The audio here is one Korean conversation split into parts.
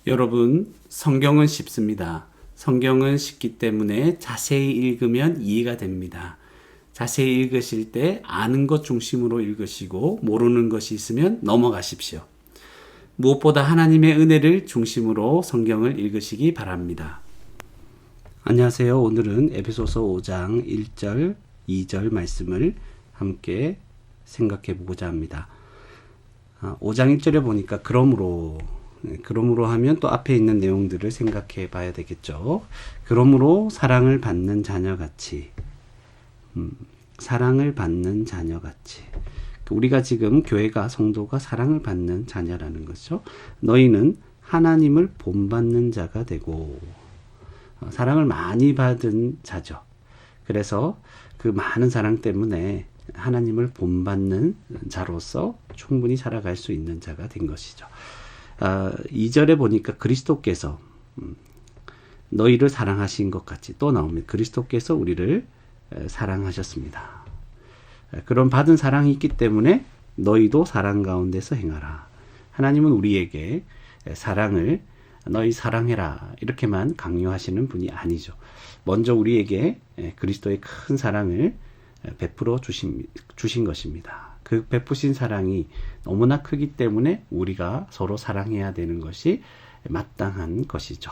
여러분, 성경은 쉽습니다. 성경은 쉽기 때문에 자세히 읽으면 이해가 됩니다. 자세히 읽으실 때 아는 것 중심으로 읽으시고 모르는 것이 있으면 넘어가십시오. 무엇보다 하나님의 은혜를 중심으로 성경을 읽으시기 바랍니다. 안녕하세요. 오늘은 에베소서 5장 1절, 2절 말씀을 함께 생각해 보고자 합니다. 5장 1절에 보니까 그러므로 하면 또 앞에 있는 내용들을 생각해 봐야 되겠죠. 그러므로 사랑을 받는 자녀같이 사랑을 받는 자녀같이 우리가 지금 교회가 성도가 사랑을 받는 자녀라는 거죠. 너희는 하나님을 본받는 자가 되고 사랑을 많이 받은 자죠. 그래서 그 많은 사랑 때문에 하나님을 본받는 자로서 충분히 살아갈 수 있는 자가 된 것이죠. 2절에 보니까 그리스도께서 너희를 사랑하신 것 같이 또 나옵니다. 그리스도께서 우리를 사랑하셨습니다. 그런 받은 사랑이 있기 때문에 너희도 사랑 가운데서 행하라. 하나님은 우리에게 사랑을 너희 사랑해라 이렇게만 강요하시는 분이 아니죠. 먼저 우리에게 그리스도의 큰 사랑을 베풀어 주신 것입니다. 그 베푸신 사랑이 너무나 크기 때문에 우리가 서로 사랑해야 되는 것이 마땅한 것이죠.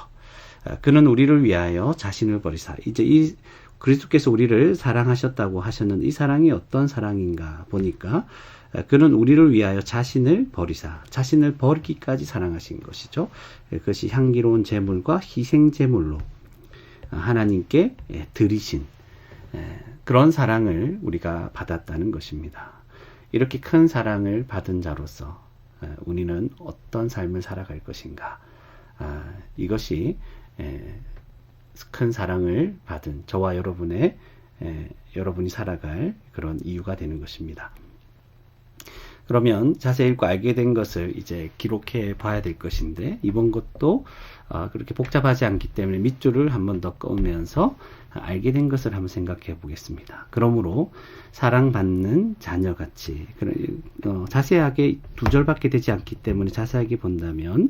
그는 우리를 위하여 자신을 버리사. 이제 이 그리스도께서 우리를 사랑하셨다고 하셨는데 이 사랑이 어떤 사랑인가 보니까 그는 우리를 위하여 자신을 버리사. 자신을 버리기까지 사랑하신 것이죠. 그것이 향기로운 제물과 희생 제물로 하나님께 드리신 그런 사랑을 우리가 받았다는 것입니다. 이렇게 큰 사랑을 받은 자로서 우리는 어떤 삶을 살아갈 것인가? 이것이 큰 사랑을 받은 저와 여러분이 살아갈 그런 이유가 되는 것입니다. 그러면 자세히 읽고 알게 된 것을 이제 기록해 봐야 될 것인데 이번 것도 그렇게 복잡하지 않기 때문에 밑줄을 한 번 더 꺼면서 알게 된 것을 한번 생각해 보겠습니다. 그러므로 사랑받는 자녀같이 자세하게 두 절밖에 되지 않기 때문에 자세하게 본다면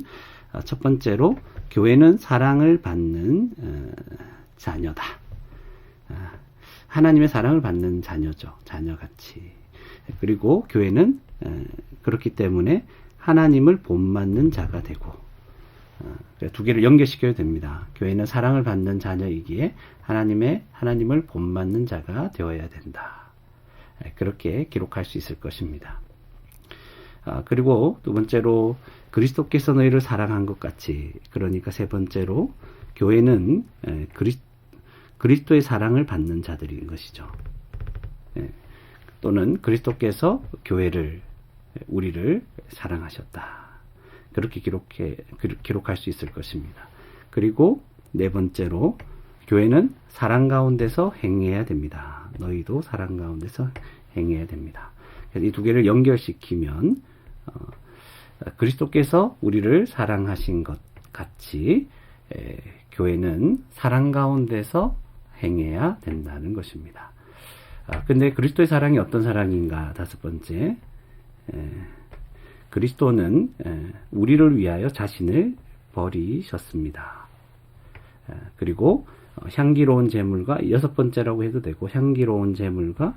첫 번째로 교회는 사랑을 받는 자녀다. 하나님의 사랑을 받는 자녀죠. 자녀같이. 그리고 교회는 그렇기 때문에 하나님을 본받는 자가 되고 두 개를 연결시켜야 됩니다. 교회는 사랑을 받는 자녀이기에 하나님을 본받는 자가 되어야 된다. 그렇게 기록할 수 있을 것입니다. 그리고 두 번째로 그리스도께서 너희를 사랑한 것 같이 그러니까 세 번째로 교회는 그리스도의 사랑을 받는 자들인 것이죠. 또는 그리스도께서 우리를 사랑하셨다. 그렇게 기록할 수 있을 것입니다. 그리고 네 번째로 교회는 사랑 가운데서 행해야 됩니다. 너희도 사랑 가운데서 행해야 됩니다. 이 두 개를 연결시키면 그리스도께서 우리를 사랑하신 것 같이 교회는 사랑 가운데서 행해야 된다는 것입니다. 근데 그리스도의 사랑이 어떤 사랑인가? 다섯 번째, 그리스도는 우리를 위하여 자신을 버리셨습니다. 그리고 향기로운 제물과 여섯 번째라고 해도 되고 향기로운 제물과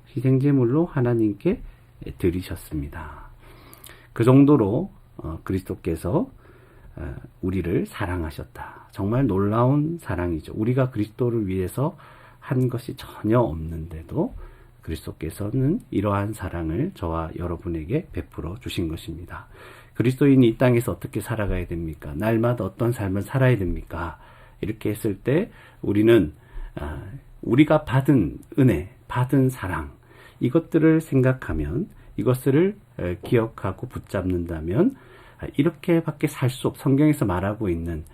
희생 제물로 하나님께 드리셨습니다. 그 정도로 그리스도께서 우리를 사랑하셨다. 정말 놀라운 사랑이죠. 우리가 그리스도를 위해서 한 것이 전혀 없는데도 그리스도께서는 이러한 사랑을 저와 여러분에게 베풀어 주신 것입니다. 그리스도인이 이 땅에서 어떻게 살아가야 됩니까? 날마다 어떤 삶을 살아야 됩니까? 이렇게 했을 때 우리는 우리가 받은 은혜, 받은 사랑 이것들을 생각하면 이것을 기억하고 붙잡는다면 이렇게밖에 성경에서 말하고 있는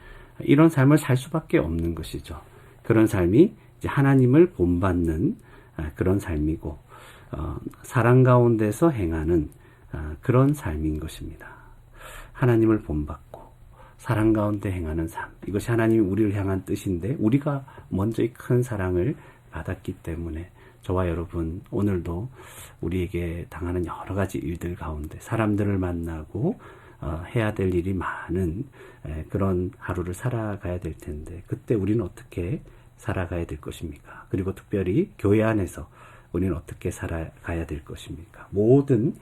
이런 삶을 살 수밖에 없는 것이죠. 그런 삶이 이제 하나님을 본받는 그런 삶이고 사랑 가운데서 행하는 그런 삶인 것입니다. 하나님을 본받고 사랑 가운데 행하는 삶, 이것이 하나님이 우리를 향한 뜻인데 우리가 먼저 이 큰 사랑을 받았기 때문에 저와 여러분 오늘도 우리에게 당하는 여러 가지 일들 가운데 사람들을 만나고 해야 될 일이 많은 그런 하루를 살아가야 될 텐데, 그때 우리는 어떻게 살아가야 될 것입니까? 그리고 특별히 교회 안에서 우리는 어떻게 살아가야 될 것입니까? 모든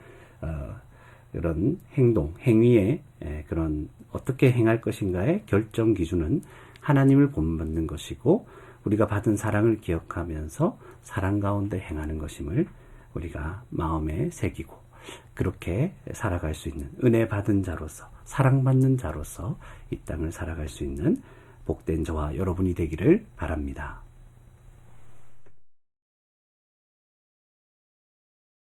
그런 행동, 행위의 그런 어떻게 행할 것인가의 결정 기준은 하나님을 본받는 것이고, 우리가 받은 사랑을 기억하면서 사랑 가운데 행하는 것임을 우리가 마음에 새기고, 그렇게 살아갈 수 있는 은혜 받은 자로서, 사랑받는 자로서 이 땅을 살아갈 수 있는 복된 저와 여러분이 되기를 바랍니다.